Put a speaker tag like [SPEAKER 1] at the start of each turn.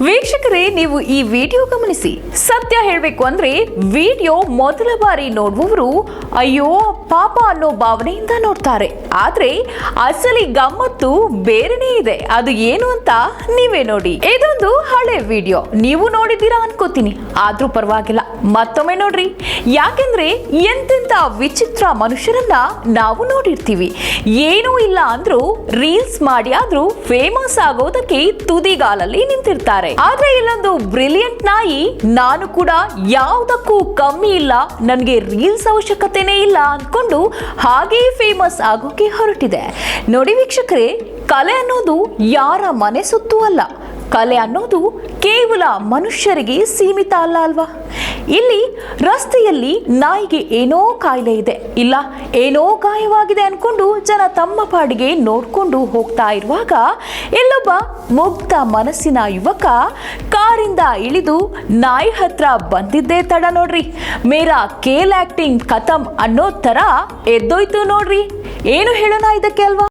[SPEAKER 1] ವೀಕ್ಷಕರೇ, ನೀವು ಈ ವಿಡಿಯೋ ಗಮನಿಸಿ. ಸತ್ಯ ಹೇಳಬೇಕು ಅಂದ್ರೆ ವಿಡಿಯೋ ಮೊದಲ ಬಾರಿ ನೋಡುವವರು ಅಯ್ಯೋ ಪಾಪ ಅನ್ನೋ ಭಾವನೆಯಿಂದ ನೋಡ್ತಾರೆ. ಆದ್ರೆ ಅಸಲಿ ಗಮ್ಮತ್ತು ಬೇರೆನೇ ಇದೆ. ಅದು ಏನು ಅಂತ ನೀವೇ ನೋಡಿ. ಇದೊಂದು ಹಳೆ ವಿಡಿಯೋ, ನೀವು ನೋಡಿದ್ದೀರಾ ಅನ್ಕೋತೀನಿ. ಆದ್ರೂ ಪರವಾಗಿಲ್ಲ, ಮತ್ತೊಮ್ಮೆ ನೋಡ್ರಿ. ಯಾಕೆಂದ್ರೆ ಎಂತೆಂತ ವಿಚಿತ್ರ ಮನುಷ್ಯರನ್ನ ನಾವು ನೋಡಿರ್ತೀವಿ. ಏನೂ ಇಲ್ಲ ಅಂದ್ರೂ ರೀಲ್ಸ್ ಮಾಡಿ ಆದ್ರೂ ಫೇಮಸ್ ಆಗೋದಕ್ಕೆ ತುದಿಗಾಲಲ್ಲಿ ನಿಂತಿರ್ತಾರೆ. ಆದ್ರೆ ಇಲ್ಲೊಂದು ಬ್ರಿಲಿಯಂಟ್ ನಾಯಿ, ನಾನು ಕೂಡ ಯಾವುದಕ್ಕೂ ಕಮ್ಮಿ ಇಲ್ಲ, ನನಗೆ ರೀಲ್ಸ್ ಅವಶ್ಯಕತೆನೇ ಇಲ್ಲ ಅಂದ್ಕೊಂಡು ಹಾಗೇ ಫೇಮಸ್ ಆಗೋಕೆ ಹೊರಟಿದೆ. ನೋಡಿ ವೀಕ್ಷಕರೇ, ಕಲೆ ಅನ್ನೋದು ಯಾರ ಮನೆ ಸುತ್ತೂ ಅಲ್ಲ. ಕಲೆ ಅನ್ನೋದು ಕೇವಲ ಮನುಷ್ಯರಿಗೆ ಸೀಮಿತ ಅಲ್ಲ ಅಲ್ವಾ? ಇಲ್ಲಿ ರಸ್ತೆಯಲ್ಲಿ ನಾಯಿಗೆ ಏನೋ ಕಾಯಿಲೆ ಇದೆ, ಇಲ್ಲ ಏನೋ ಗಾಯವಾಗಿದೆ ಅನ್ಕೊಂಡು ಜನ ತಮ್ಮ ಪಾಡಿಗೆ ನೋಡ್ಕೊಂಡು ಹೋಗ್ತಾ ಇರುವಾಗ ಇಲ್ಲೊಬ್ಬ ಮುಗ್ಧ ಮನಸ್ಸಿನ ಯುವಕ ಕಾರಿಂದ ಇಳಿದು ನಾಯಿ ಹತ್ರ ಬಂದಿದ್ದೇ ತಡ ನೋಡ್ರಿ. ಮೇರಾ ಕೇಲ್ ಆಕ್ಟಿಂಗ್ ಖತಮ್ ಅನ್ನೋ ತರ ಎದ್ದೋಯ್ತು ನೋಡ್ರಿ. ಏನು ಹೇಳೋಣ ಇದಕ್ಕೆ ಅಲ್ವಾ?